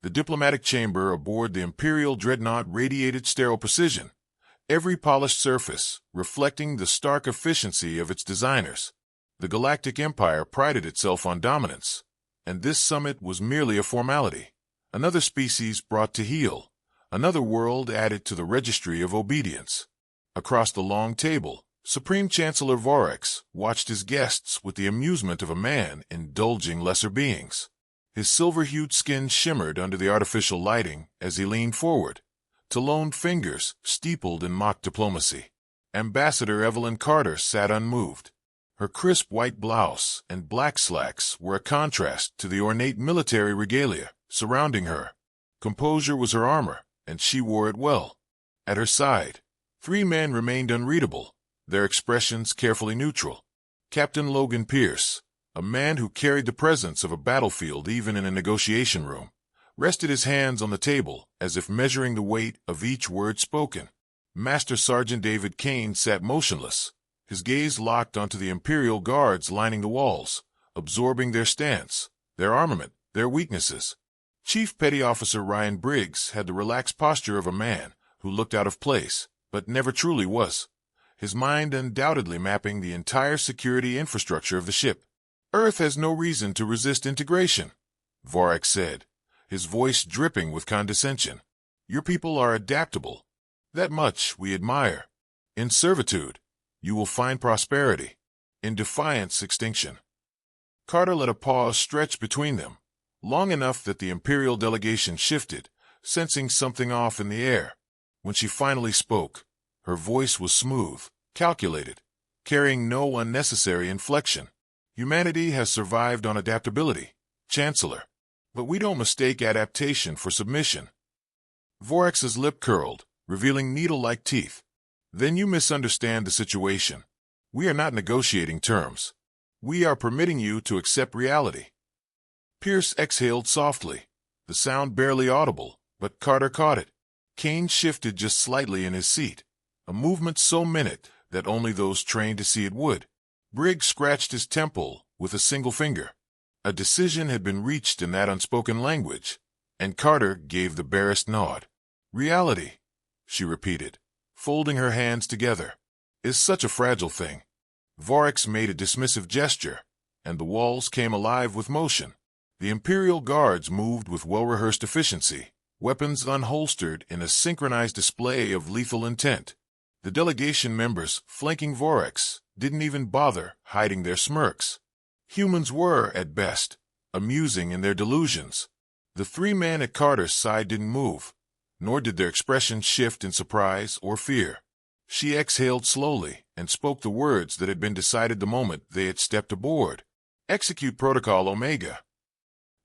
The diplomatic chamber aboard the Imperial Dreadnought radiated sterile precision, every polished surface reflecting the stark efficiency of its designers. The Galactic Empire prided itself on dominance, and this summit was merely a formality. Another species brought to heel, another world added to the registry of obedience. Across the long table, Supreme Chancellor Vorax watched his guests with the amusement of a man indulging lesser beings. His silver-hued skin shimmered under the artificial lighting as he leaned forward, taloned fingers steepled in mock diplomacy. Ambassador Evelyn Carter sat unmoved. Her crisp white blouse and black slacks were a contrast to the ornate military regalia surrounding her. Composure was her armor, and she wore it well. At her side, three men remained unreadable, their expressions carefully neutral. Captain Logan Pierce, a man who carried the presence of a battlefield even in a negotiation room, rested his hands on the table as if measuring the weight of each word spoken. Master Sergeant David Kane sat motionless, his gaze locked onto the Imperial guards lining the walls, absorbing their stance, their armament, their weaknesses. Chief Petty Officer Ryan Briggs had the relaxed posture of a man who looked out of place, but never truly was, his mind undoubtedly mapping the entire security infrastructure of the ship. Earth has no reason to resist integration, Vorax said, his voice dripping with condescension. Your people are adaptable. That much we admire. In servitude, you will find prosperity. In defiance, extinction. Carter let a pause stretch between them, long enough that the Imperial delegation shifted, sensing something off in the air. When she finally spoke, her voice was smooth, calculated, carrying no unnecessary inflection. Humanity has survived on adaptability, Chancellor, but we don't mistake adaptation for submission. Vorax's lip curled, revealing needle-like teeth. Then you misunderstand the situation. We are not negotiating terms. We are permitting you to accept reality. Pierce exhaled softly, the sound barely audible, but Carter caught it. Kane shifted just slightly in his seat, a movement so minute that only those trained to see it would. Briggs scratched his temple with a single finger. A decision had been reached in that unspoken language, and Carter gave the barest nod. Reality, she repeated, folding her hands together, is such a fragile thing. Vorax made a dismissive gesture, and the walls came alive with motion. The Imperial guards moved with well-rehearsed efficiency, weapons unholstered in a synchronized display of lethal intent. The delegation members flanking Vorax didn't even bother hiding their smirks. Humans were, at best, amusing in their delusions. The three men at Carter's side didn't move, nor did their expressions shift in surprise or fear. She exhaled slowly and spoke the words that had been decided the moment they had stepped aboard. Execute Protocol Omega.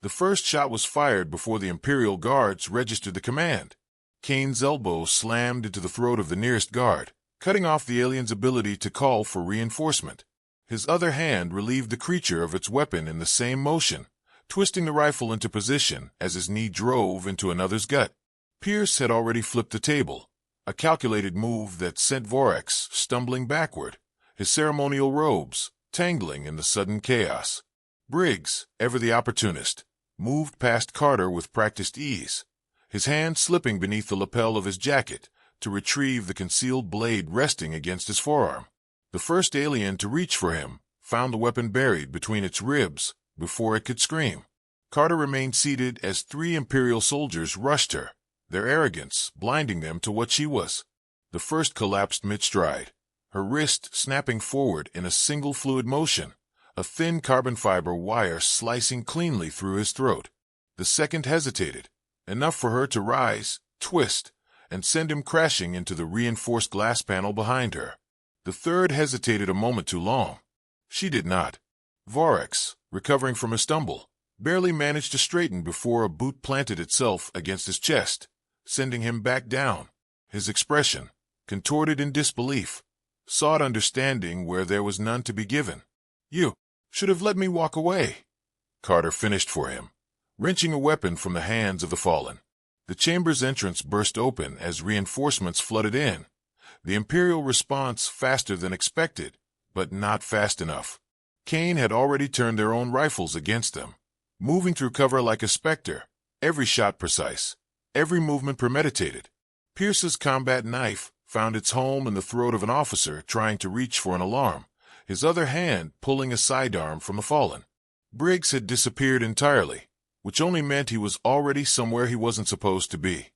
The first shot was fired before the Imperial guards registered the command. Kane's elbow slammed into the throat of the nearest guard, cutting off the alien's ability to call for reinforcement. His other hand relieved the creature of its weapon in the same motion, twisting the rifle into position as his knee drove into another's gut. Pierce had already flipped the table, a calculated move that sent Vorax stumbling backward, his ceremonial robes tangling in the sudden chaos. Briggs, ever the opportunist, moved past Carter with practiced ease, his hand slipping beneath the lapel of his jacket to retrieve the concealed blade resting against his forearm. The first alien to reach for him found the weapon buried between its ribs before it could scream. Carter remained seated as three Imperial soldiers rushed her, their arrogance blinding them to what she was. The first collapsed mid-stride, her wrist snapping forward in a single fluid motion, a thin carbon fiber wire slicing cleanly through his throat. The second hesitated, enough for her to rise, twist, and send him crashing into the reinforced glass panel behind her. The third hesitated a moment too long. She did not. Vorax, recovering from a stumble, barely managed to straighten before a boot planted itself against his chest, sending him back down. His expression, contorted in disbelief, sought understanding where there was none to be given. You should have let me walk away, Carter finished for him, wrenching a weapon from the hands of the fallen. The chamber's entrance burst open as reinforcements flooded in, the Imperial response faster than expected, but not fast enough. Kane had already turned their own rifles against them, moving through cover like a specter, every shot precise, every movement premeditated. Pierce's combat knife found its home in the throat of an officer trying to reach for an alarm, his other hand pulling a sidearm from the fallen. Briggs had disappeared entirely, which only meant he was already somewhere he wasn't supposed to be.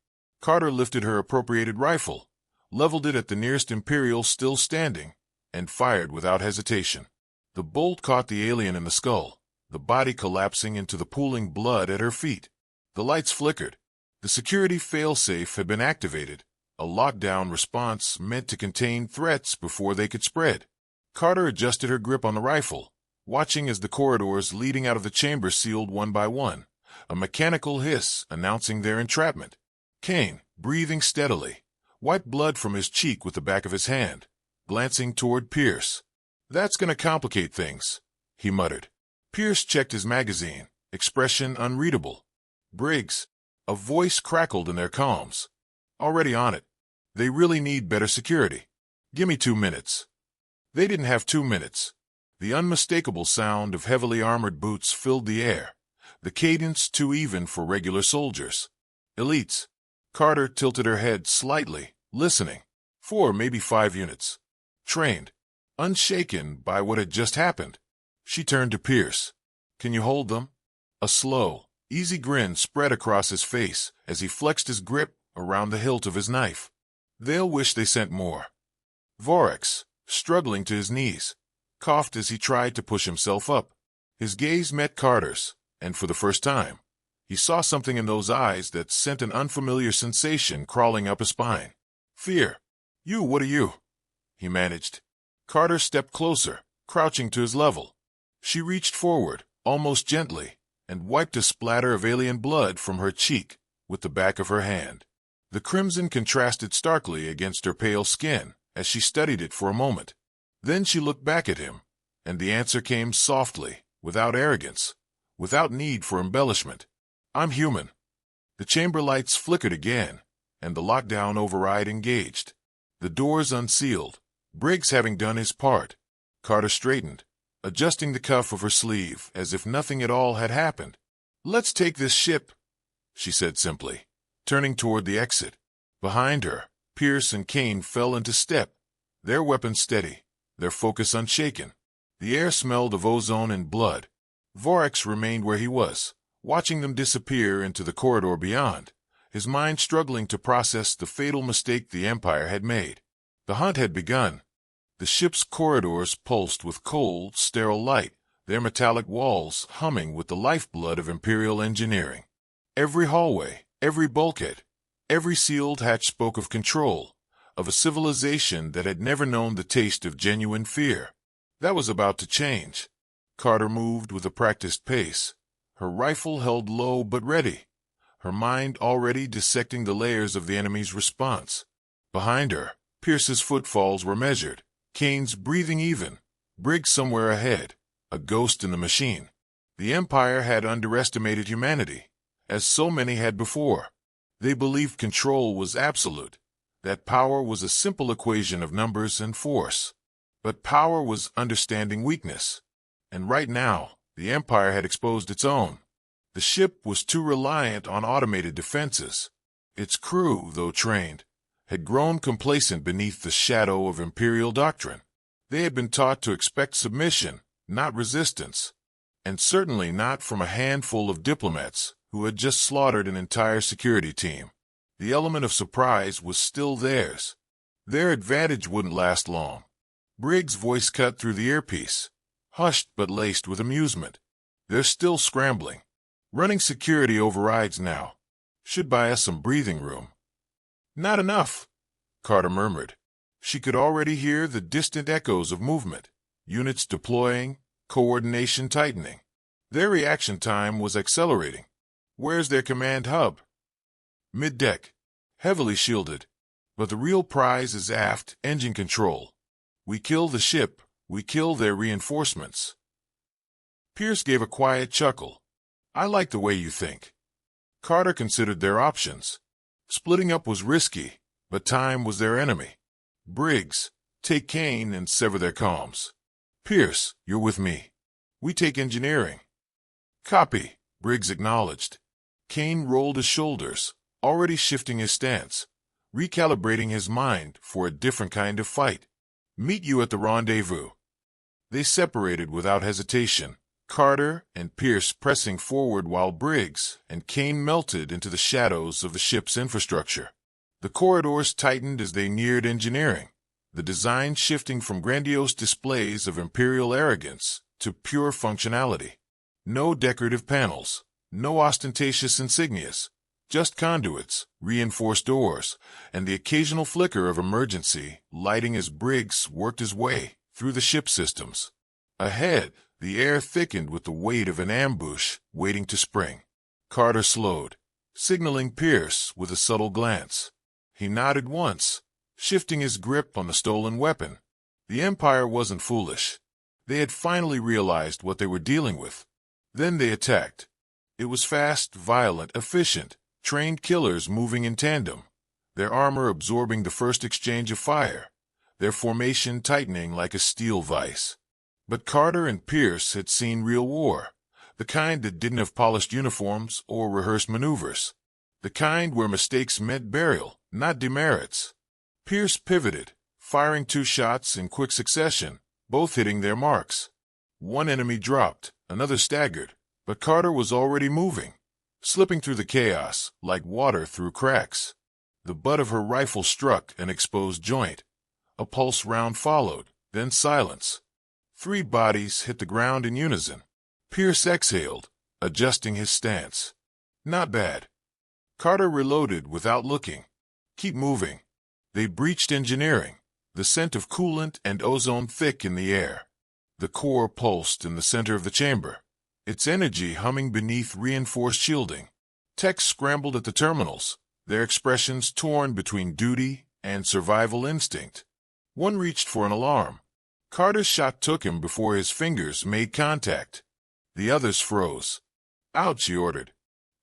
Carter lifted her appropriated rifle, leveled it at the nearest Imperial still standing, and fired without hesitation. The bolt caught the alien in the skull, the body collapsing into the pooling blood at her feet. The lights flickered. The security failsafe had been activated, a lockdown response meant to contain threats before they could spread. Carter adjusted her grip on the rifle, watching as the corridors leading out of the chamber sealed one by one, a mechanical hiss announcing their entrapment. Kane, breathing steadily, wiped blood from his cheek with the back of his hand, glancing toward Pierce. "That's going to complicate things," he muttered. Pierce checked his magazine, expression unreadable. "Briggs," a voice crackled in their comms. "Already on it. They really need better security. Give me 2 minutes." They didn't have 2 minutes. The unmistakable sound of heavily armored boots filled the air, the cadence too even for regular soldiers. Elites. Carter tilted her head slightly, listening. 4, maybe 5 units. Trained. Unshaken by what had just happened. She turned to Pierce. "Can you hold them?" A slow, easy grin spread across his face as he flexed his grip around the hilt of his knife. "They'll wish they sent more." Vorax, struggling to his knees, coughed as he tried to push himself up. His gaze met Carter's, and for the first time, he saw something in those eyes that sent an unfamiliar sensation crawling up his spine. "Fear." What are you?" he managed. Carter stepped closer, crouching to his level. She reached forward, almost gently, and wiped a splatter of alien blood from her cheek with the back of her hand. The crimson contrasted starkly against her pale skin as she studied it for a moment. Then she looked back at him, and the answer came softly, without arrogance, without need for embellishment. "I'm human." The chamber lights flickered again, and the lockdown override engaged. The doors unsealed, Briggs having done his part. Carter straightened, adjusting the cuff of her sleeve as if nothing at all had happened. "Let's take this ship," she said simply, turning toward the exit. Behind her, Pierce and Kane fell into step, their weapons steady, their focus unshaken. The air smelled of ozone and blood. Vorax remained where he was, watching them disappear into the corridor beyond, his mind struggling to process the fatal mistake the Empire had made. The hunt had begun. The ship's corridors pulsed with cold, sterile light, their metallic walls humming with the lifeblood of Imperial engineering. Every hallway, every bulkhead, every sealed hatch spoke of control, of a civilization that had never known the taste of genuine fear. That was about to change. Carter moved with a practiced pace, her rifle held low but ready, her mind already dissecting the layers of the enemy's response. Behind her, Pierce's footfalls were measured, Kane's breathing even, Briggs somewhere ahead, a ghost in the machine. The Empire had underestimated humanity, as so many had before. They believed control was absolute, that power was a simple equation of numbers and force. But power was understanding weakness, and right now, the Empire had exposed its own. The ship was too reliant on automated defenses. Its crew, though trained, had grown complacent beneath the shadow of Imperial doctrine. They had been taught to expect submission, not resistance, and certainly not from a handful of diplomats who had just slaughtered an entire security team. The element of surprise was still theirs. Their advantage wouldn't last long. Briggs' voice cut through the earpiece, hushed but laced with amusement. "They're still scrambling. Running security overrides now. Should buy us some breathing room." "Not enough," Carter murmured. She could already hear the distant echoes of movement, units deploying, coordination tightening. Their reaction time was accelerating. "Where's their command hub?" "Mid-deck. Heavily shielded. But the real prize is aft, engine control. We kill the ship, we kill their reinforcements." Pierce gave a quiet chuckle. "I like the way you think." Carter considered their options. Splitting up was risky, but time was their enemy. "Briggs, take Kane and sever their comms. Pierce, you're with me. We take engineering." "Copy," Briggs acknowledged. Kane rolled his shoulders, already shifting his stance, recalibrating his mind for a different kind of fight. Meet you at the rendezvous. They separated without hesitation, Carter and Pierce pressing forward while Briggs and Kane melted into the shadows of the ship's infrastructure. The corridors tightened as they neared engineering, the design shifting from grandiose displays of imperial arrogance to pure functionality. No decorative panels, no ostentatious insignias, just conduits, reinforced doors, and the occasional flicker of emergency lighting as Briggs worked his way through the ship systems. Ahead, the air thickened with the weight of an ambush waiting to spring. Carter slowed, signaling Pierce with a subtle glance. He nodded once, shifting his grip on the stolen weapon. The Empire wasn't foolish. They had finally realized what they were dealing with. Then they attacked. It was fast, violent, efficient, trained killers moving in tandem, their armor absorbing the first exchange of fire, their formation tightening like a steel vise. But Carter and Pierce had seen real war, the kind that didn't have polished uniforms or rehearsed maneuvers, the kind where mistakes meant burial, not demerits. Pierce pivoted, firing 2 shots in quick succession, both hitting their marks. One enemy dropped, another staggered, but Carter was already moving, slipping through the chaos like water through cracks. The butt of her rifle struck an exposed joint. A pulse round followed, then silence. 3 bodies hit the ground in unison. Pierce exhaled, adjusting his stance. Not bad. Carter reloaded without looking. Keep moving. They breached engineering, the scent of coolant and ozone thick in the air. The core pulsed in the center of the chamber, its energy humming beneath reinforced shielding. Techs scrambled at the terminals, their expressions torn between duty and survival instinct. One reached for an alarm. Carter's shot took him before his fingers made contact. The others froze. Out, she ordered.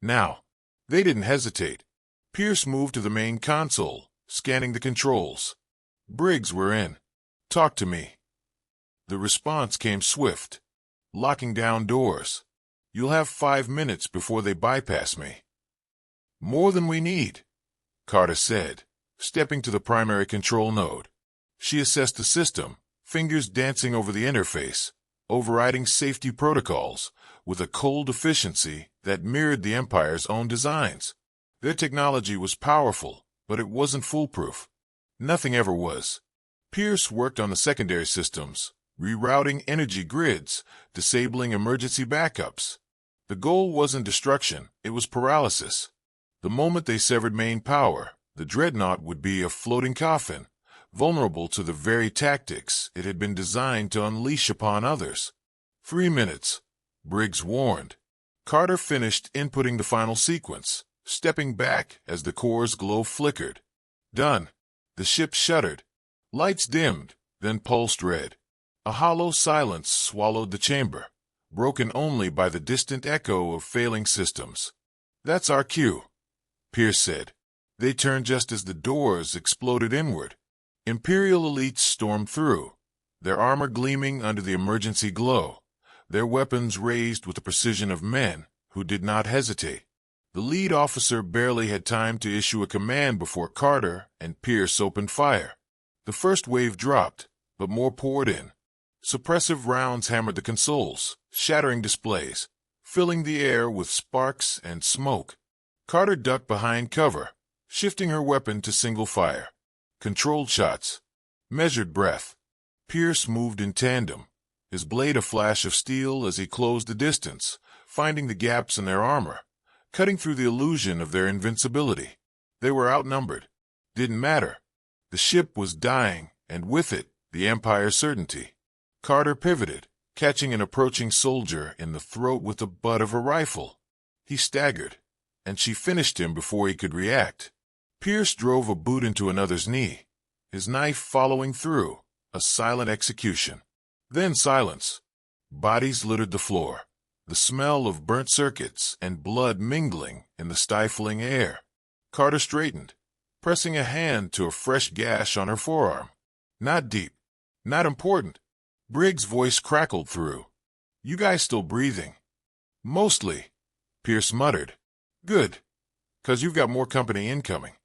Now. They didn't hesitate. Pierce moved to the main console, scanning the controls. Briggs, we're in. Talk to me. The response came swift. Locking down doors. You'll have 5 minutes before they bypass me. More than we need, Carter said, stepping to the primary control node. She assessed the system, fingers dancing over the interface, overriding safety protocols with a cold efficiency that mirrored the Empire's own designs. Their technology was powerful, but it wasn't foolproof. Nothing ever was. Pierce worked on the secondary systems, rerouting energy grids, disabling emergency backups. The goal wasn't destruction, it was paralysis. The moment they severed main power, the dreadnought would be a floating coffin, vulnerable to the very tactics it had been designed to unleash upon others. 3 minutes, Briggs warned. Carter finished inputting the final sequence, stepping back as the core's glow flickered. Done. The ship shuddered. Lights dimmed, then pulsed red. A hollow silence swallowed the chamber, broken only by the distant echo of failing systems. That's our cue, Pierce said. They turned just as the doors exploded inward. Imperial elites stormed through, their armor gleaming under the emergency glow, their weapons raised with the precision of men who did not hesitate. The lead officer barely had time to issue a command before Carter and Pierce opened fire. The first wave dropped, but more poured in. Suppressive rounds hammered the consoles, shattering displays, filling the air with sparks and smoke. Carter ducked behind cover, shifting her weapon to single fire. Controlled shots. Measured breath. Pierce moved in tandem, his blade a flash of steel as he closed the distance, finding the gaps in their armor, cutting through the illusion of their invincibility. They were outnumbered. Didn't matter. The ship was dying, and with it, the Empire's certainty. Carter pivoted, catching an approaching soldier in the throat with the butt of her rifle. He staggered, and she finished him before he could react. Pierce drove a boot into another's knee, his knife following through, a silent execution. Then silence. Bodies littered the floor, the smell of burnt circuits and blood mingling in the stifling air. Carter straightened, pressing a hand to a fresh gash on her forearm. Not deep. Not important. Briggs' voice crackled through. You guys still breathing? Mostly, Pierce muttered. Good, 'cause you've got more company incoming.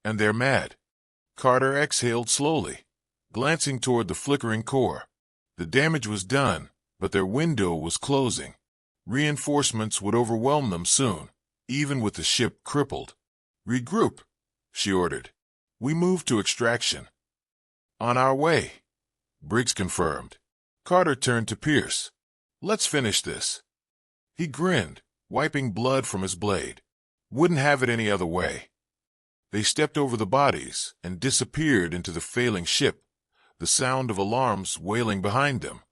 And they're mad. Carter exhaled slowly, glancing toward the flickering core. The damage was done, but their window was closing. Reinforcements would overwhelm them soon, even with the ship crippled. Regroup, she ordered. We move to extraction. On our way, Briggs confirmed. Carter turned to Pierce. Let's finish this. He grinned, wiping blood from his blade. Wouldn't have it any other way. They stepped over the bodies and disappeared into the failing ship, the sound of alarms wailing behind them.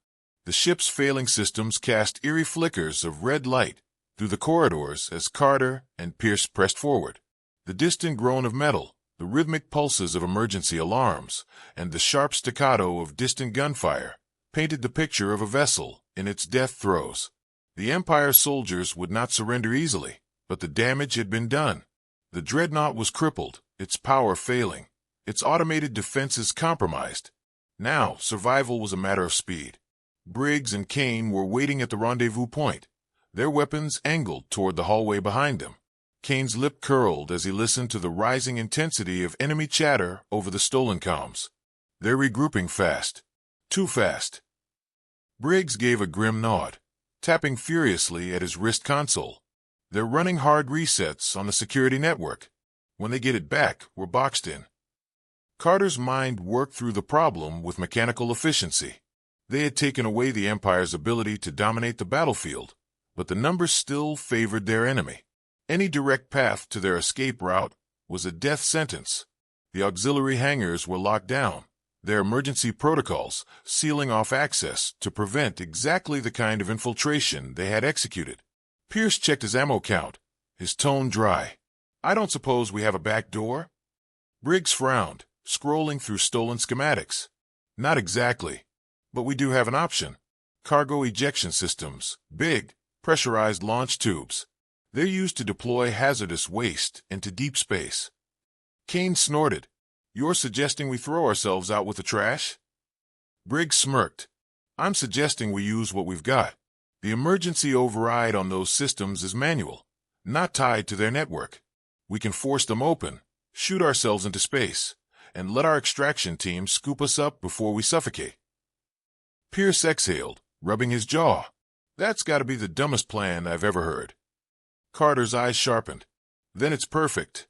The ship's failing systems cast eerie flickers of red light through the corridors as Carter and Pierce pressed forward. The distant groan of metal, the rhythmic pulses of emergency alarms, and the sharp staccato of distant gunfire painted the picture of a vessel in its death throes. The Empire's soldiers would not surrender easily, but the damage had been done. The dreadnought was crippled, its power failing, its automated defenses compromised. Now, survival was a matter of speed. Briggs and Kane were waiting at the rendezvous point, their weapons angled toward the hallway behind them. Kane's lip curled as he listened to the rising intensity of enemy chatter over the stolen comms. They're regrouping fast. Too fast. Briggs gave a grim nod, tapping furiously at his wrist console. They're running hard resets on the security network. When they get it back, we're boxed in. Carter's mind worked through the problem with mechanical efficiency. They had taken away the Empire's ability to dominate the battlefield, but the numbers still favored their enemy. Any direct path to their escape route was a death sentence. The auxiliary hangars were locked down, their emergency protocols sealing off access to prevent exactly the kind of infiltration they had executed. Pierce checked his ammo count, his tone dry. I don't suppose we have a back door? Briggs frowned, scrolling through stolen schematics. Not exactly, but we do have an option. Cargo ejection systems, big, pressurized launch tubes. They're used to deploy hazardous waste into deep space. Kane snorted. You're suggesting we throw ourselves out with the trash? Briggs smirked. I'm suggesting we use what we've got. The emergency override on those systems is manual, not tied to their network. We can force them open, shoot ourselves into space, and let our extraction team scoop us up before we suffocate. Pierce exhaled, rubbing his jaw. That's got to be the dumbest plan I've ever heard. Carter's eyes sharpened. Then it's perfect.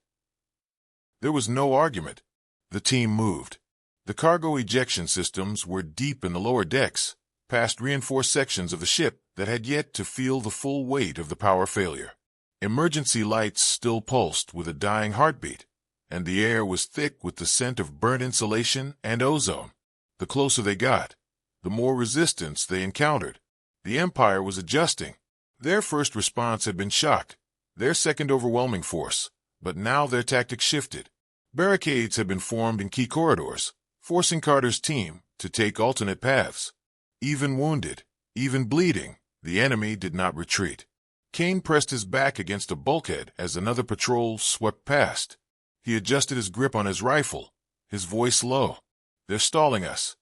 There was no argument. The team moved. The cargo ejection systems were deep in the lower decks, past reinforced sections of the ship that had yet to feel the full weight of the power failure. Emergency lights still pulsed with a dying heartbeat, and the air was thick with the scent of burnt insulation and ozone. The closer they got, the more resistance they encountered. The Empire was adjusting. Their first response had been shock, their second overwhelming force, but now their tactics shifted. Barricades had been formed in key corridors, forcing Carter's team to take alternate paths. Even wounded, even bleeding, the enemy did not retreat. Kane pressed his back against a bulkhead as another patrol swept past. He adjusted his grip on his rifle, his voice low. They're stalling us.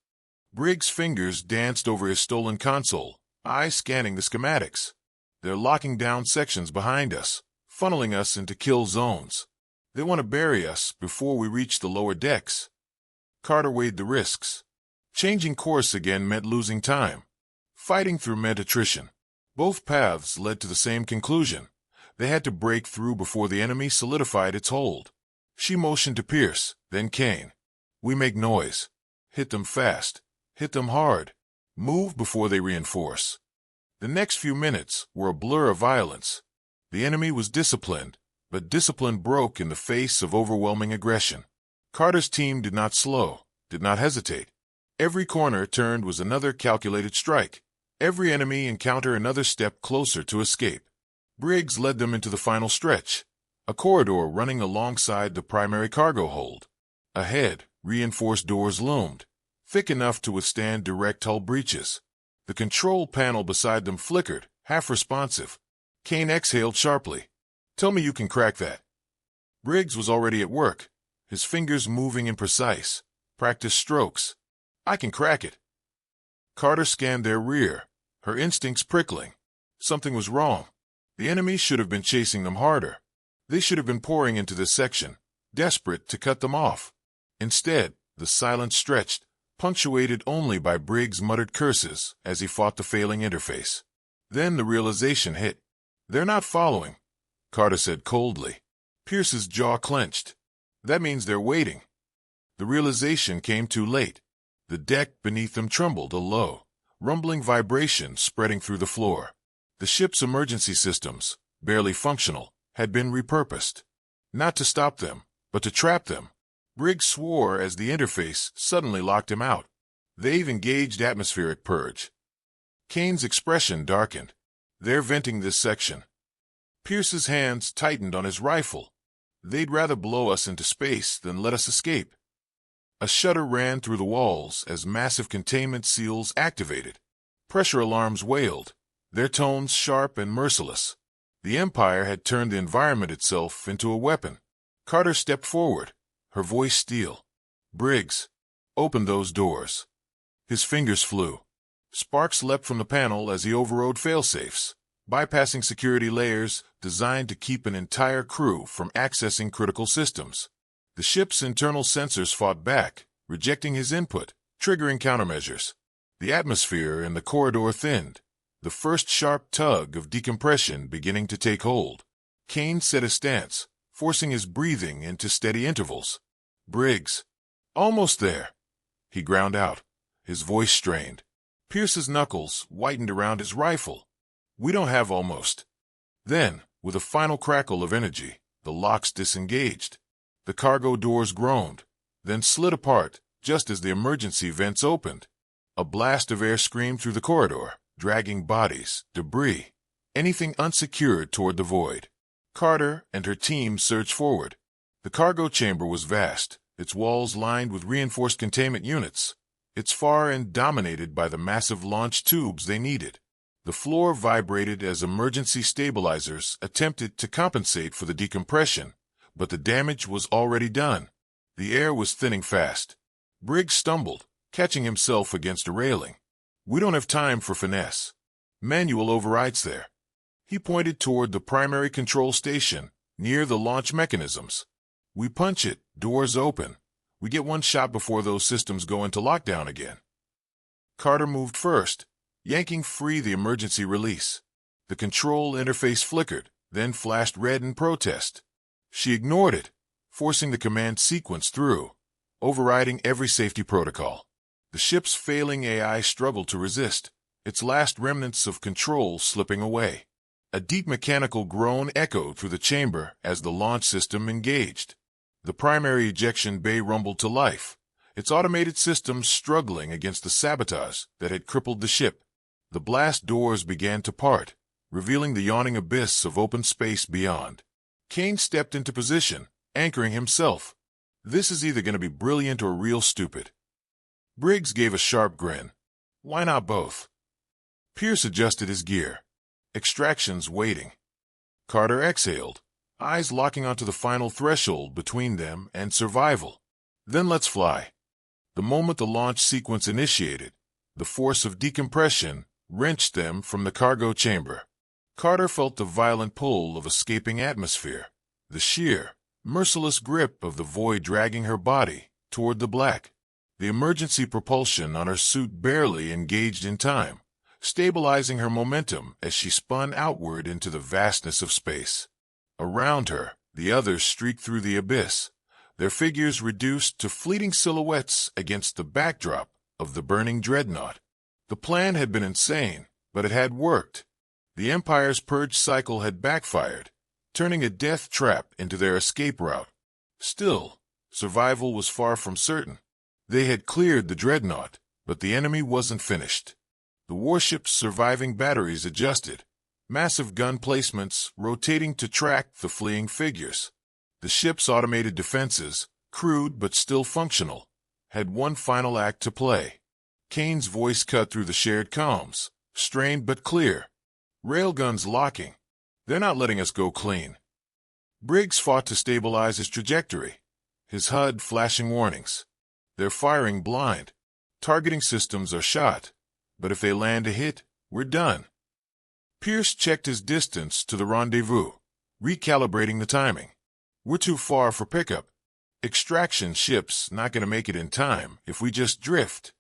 Briggs' fingers danced over his stolen console, eyes scanning the schematics. They're locking down sections behind us, funneling us into kill zones. They want to bury us before we reach the lower decks. Carter weighed the risks. Changing course again meant losing time. Fighting through meant attrition. Both paths led to the same conclusion. They had to break through before the enemy solidified its hold. She motioned to Pierce, then Kane. We make noise. Hit them fast. Hit them hard. Move before they reinforce. The next few minutes were a blur of violence. The enemy was disciplined, but discipline broke in the face of overwhelming aggression. Carter's team did not slow, did not hesitate. Every corner turned was another calculated strike. Every enemy encounter another step closer to escape. Briggs led them into the final stretch, a corridor running alongside the primary cargo hold. Ahead, reinforced doors loomed, thick enough to withstand direct hull breaches. The control panel beside them flickered, half responsive. Kane exhaled sharply. Tell me you can crack that. Briggs was already at work, his fingers moving in precise, practiced strokes. I can crack it. Carter scanned their rear, her instincts prickling. Something was wrong. The enemy should have been chasing them harder. They should have been pouring into this section, desperate to cut them off. Instead, the silence stretched, punctuated only by Briggs' muttered curses as he fought the failing interface. Then the realization hit. "They're not following," Carter said coldly. Pierce's jaw clenched. "That means they're waiting." The realization came too late. The deck beneath them trembled, a low, rumbling vibration spreading through the floor. The ship's emergency systems, barely functional, had been repurposed. Not to stop them, but to trap them. Briggs swore as the interface suddenly locked him out. "They've engaged atmospheric purge." Kane's expression darkened. "They're venting this section." Pierce's hands tightened on his rifle. "They'd rather blow us into space than let us escape." A shudder ran through the walls as massive containment seals activated. Pressure alarms wailed, their tones sharp and merciless. The Empire had turned the environment itself into a weapon. Carter stepped forward, her voice steel. "Briggs, open those doors." His fingers flew. Sparks leapt from the panel as he overrode failsafes, bypassing security layers designed to keep an entire crew from accessing critical systems. The ship's internal sensors fought back, rejecting his input, triggering countermeasures. The atmosphere in the corridor thinned, the first sharp tug of decompression beginning to take hold. Kane set his stance, forcing his breathing into steady intervals. "Briggs, almost there," he ground out, his voice strained. Pierce's knuckles whitened around his rifle. "We don't have almost." Then, with a final crackle of energy, the locks disengaged. The cargo doors groaned, then slid apart just as the emergency vents opened. A blast of air screamed through the corridor, dragging bodies, debris, anything unsecured toward the void. Carter and her team surged forward. The cargo chamber was vast, its walls lined with reinforced containment units, its far end dominated by the massive launch tubes they needed. The floor vibrated as emergency stabilizers attempted to compensate for the decompression, but the damage was already done. The air was thinning fast. Briggs stumbled, catching himself against a railing. "We don't have time for finesse. Manual overrides there." He pointed toward the primary control station, near the launch mechanisms. "We punch it, doors open. We get one shot before those systems go into lockdown again." Carter moved first, yanking free the emergency release. The control interface flickered, then flashed red in protest. She ignored it, forcing the command sequence through, overriding every safety protocol. The ship's failing AI struggled to resist, its last remnants of control slipping away. A deep mechanical groan echoed through the chamber as the launch system engaged. The primary ejection bay rumbled to life, its automated systems struggling against the sabotage that had crippled the ship. The blast doors began to part, revealing the yawning abyss of open space beyond. Kane stepped into position, anchoring himself. "This is either going to be brilliant or real stupid." Briggs gave a sharp grin. "Why not both?" Pierce adjusted his gear. Extractions waiting. Carter exhaled, eyes locking onto the final threshold between them and survival. "Then let's fly." The moment the launch sequence initiated, the force of decompression wrenched them from the cargo chamber. Carter felt the violent pull of escaping atmosphere, the sheer, merciless grip of the void dragging her body toward the black. The emergency propulsion on her suit barely engaged in time, stabilizing her momentum as she spun outward into the vastness of space. Around her, the others streaked through the abyss, their figures reduced to fleeting silhouettes against the backdrop of the burning dreadnought. The plan had been insane, but it had worked. The Empire's purge cycle had backfired, turning a death trap into their escape route. Still, survival was far from certain. They had cleared the dreadnought, but the enemy wasn't finished. The warship's surviving batteries adjusted, massive gun placements rotating to track the fleeing figures. The ship's automated defenses, crude but still functional, had one final act to play. Kane's voice cut through the shared comms, strained but clear. "Railguns locking. They're not letting us go clean." Briggs fought to stabilize his trajectory, his HUD flashing warnings. "They're firing blind. Targeting systems are shot, but if they land a hit, we're done." Pierce checked his distance to the rendezvous. recalibrating the timing. We're too far for pickup. Extraction ship's not going to make it in time if we just drift.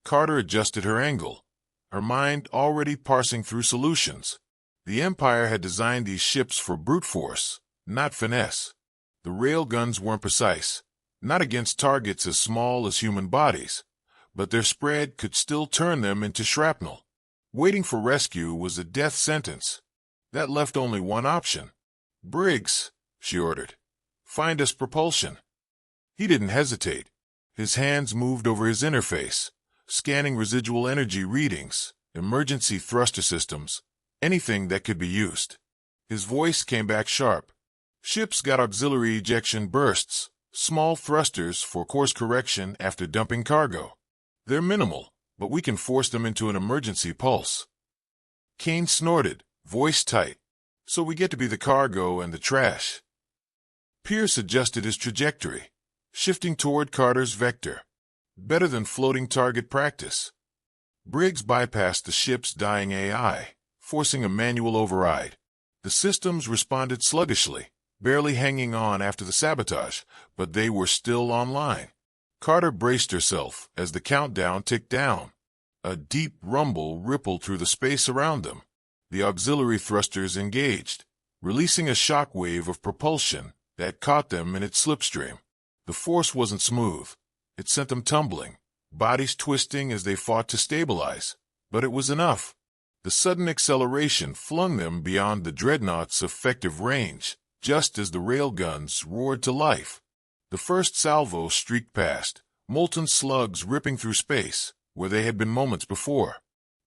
Carter adjusted her angle, her mind already parsing through solutions. The Empire had designed these ships for brute force, not finesse. The railguns weren't precise, not against targets as small as human bodies, but their spread could still turn them into shrapnel. Waiting for rescue was a death sentence. That left only one option. "Briggs," she ordered, "find us propulsion." He didn't hesitate. His hands moved over his interface, scanning residual energy readings, emergency thruster systems, anything that could be used. His voice came back sharp. "Ship's got auxiliary ejection bursts, small thrusters for course correction after dumping cargo. They're minimal, but we can force them into an emergency pulse." Kane snorted, voice tight. "So we get to be the cargo and the trash." Pierce adjusted his trajectory, shifting toward Carter's vector. Better than floating target practice. Briggs bypassed the ship's dying AI, forcing a manual override. The systems responded sluggishly, barely hanging on after the sabotage, but they were still online. Carter braced herself as the countdown ticked down. A deep rumble rippled through the space around them. The auxiliary thrusters engaged, releasing a shock wave of propulsion that caught them in its slipstream. The force wasn't smooth. It sent them tumbling, bodies twisting as they fought to stabilize. But it was enough. The sudden acceleration flung them beyond the dreadnought's effective range, just as the railguns roared to life. The first salvo streaked past, molten slugs ripping through space, where they had been moments before.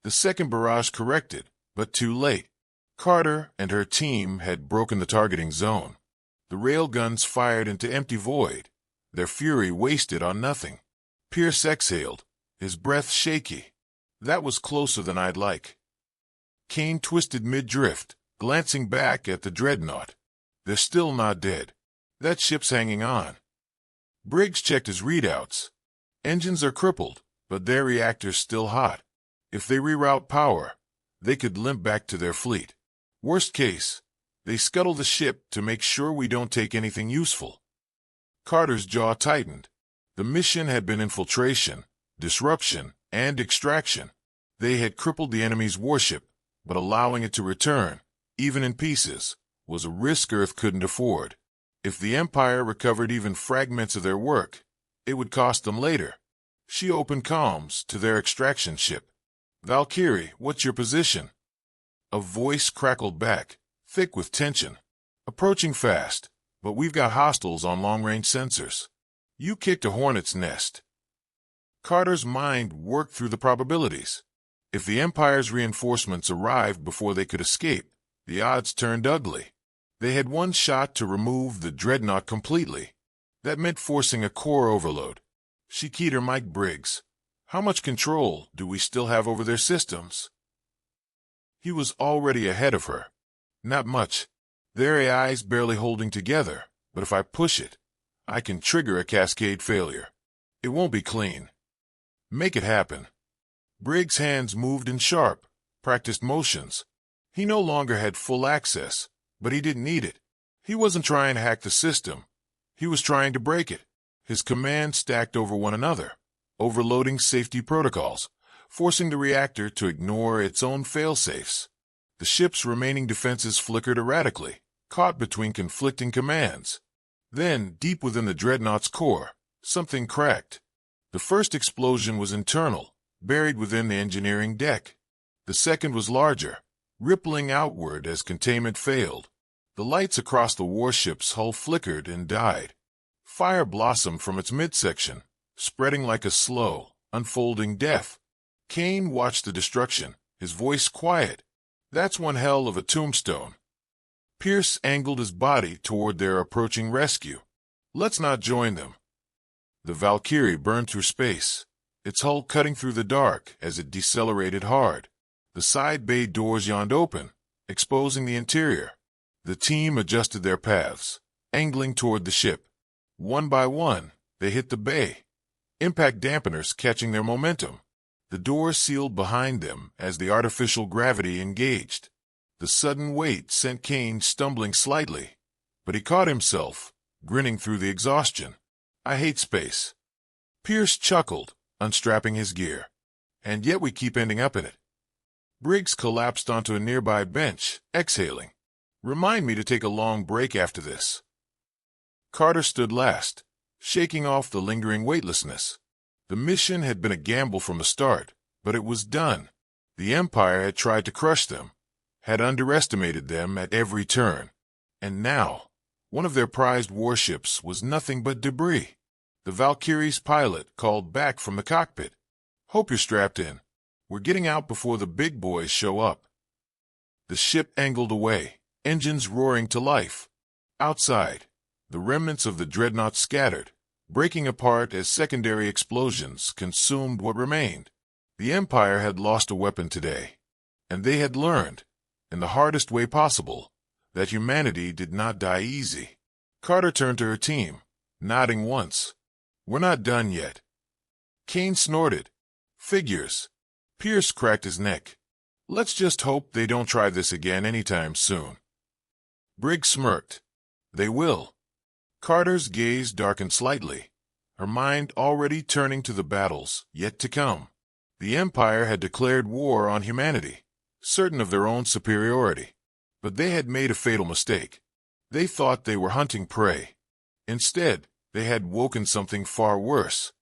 The second barrage corrected, but too late. Carter and her team had broken the targeting zone. The railguns fired into empty void, their fury wasted on nothing. Pierce exhaled, his breath shaky. "That was closer than I'd like." Kane twisted mid-drift, glancing back at the dreadnought. "They're still not dead. That ship's hanging on." Briggs checked his readouts. Engines are crippled, but their reactor's still hot. If they reroute power, they could limp back to their fleet. Worst case, they scuttle the ship to make sure we don't take anything useful. Carter's jaw tightened. The mission had been infiltration, disruption, and extraction. They had crippled the enemy's warship, but allowing it to return, even in pieces, was a risk Earth couldn't afford. If the Empire recovered even fragments of their work, it would cost them later. She opened comms to their extraction ship. "Valkyrie, what's your position?" A voice crackled back, thick with tension. "Approaching fast, but we've got hostiles on long-range sensors. You kicked a hornet's nest." Carter's mind worked through the probabilities. If the Empire's reinforcements arrived before they could escape, the odds turned ugly. They had one shot to remove the dreadnought completely. That meant forcing a core overload. She keyed her mic. "Briggs, how much control do we still have over their systems?" He was already ahead of her. "Not much. Their AI's barely holding together, but if I push it, I can trigger a cascade failure. It won't be clean. Make it happen." Briggs' hands moved in sharp, practiced motions. He no longer had full access, but he didn't need it. He wasn't trying to hack the system. He was trying to break it. His commands stacked over one another, overloading safety protocols, forcing the reactor to ignore its own failsafes. The ship's remaining defenses flickered erratically, caught between conflicting commands. Then, deep within the dreadnought's core, something cracked. The first explosion was internal, buried within the engineering deck. The second was larger, rippling outward as containment failed. The lights across the warship's hull flickered and died. Fire blossomed from its midsection, spreading like a slow, unfolding death. Kane watched the destruction, his voice quiet. "That's one hell of a tombstone." Pierce angled his body toward their approaching rescue. "Let's not join them." The Valkyrie burned through space, its hull cutting through the dark as it decelerated hard. The side bay doors yawned open, exposing the interior. The team adjusted their paths, angling toward the ship. One by one, they hit the bay, impact dampeners catching their momentum. The doors sealed behind them as the artificial gravity engaged. The sudden weight sent Kane stumbling slightly, but he caught himself, grinning through the exhaustion. I hate space. Pierce chuckled, unstrapping his gear. And yet we keep ending up in it. Briggs collapsed onto a nearby bench, exhaling. Remind me to take a long break after this. Carter stood last, shaking off the lingering weightlessness. The mission had been a gamble from the start, but it was done. The Empire had tried to crush them, had underestimated them at every turn. And now, one of their prized warships was nothing but debris. The Valkyrie's pilot called back from the cockpit. Hope you're strapped in. We're getting out before the big boys show up. The ship angled away, engines roaring to life. Outside, the remnants of the dreadnought scattered, breaking apart as secondary explosions consumed what remained. The Empire had lost a weapon today, and they had learned, in the hardest way possible, that humanity did not die easy. Carter turned to her team, nodding once. We're not done yet. Kane snorted. Figures. Pierce cracked his neck. Let's just hope they don't try this again anytime soon. Briggs smirked. They will. Carter's gaze darkened slightly, her mind already turning to the battles yet to come. The Empire had declared war on humanity, certain of their own superiority. But they had made a fatal mistake. They thought they were hunting prey. Instead, they had woken something far worse,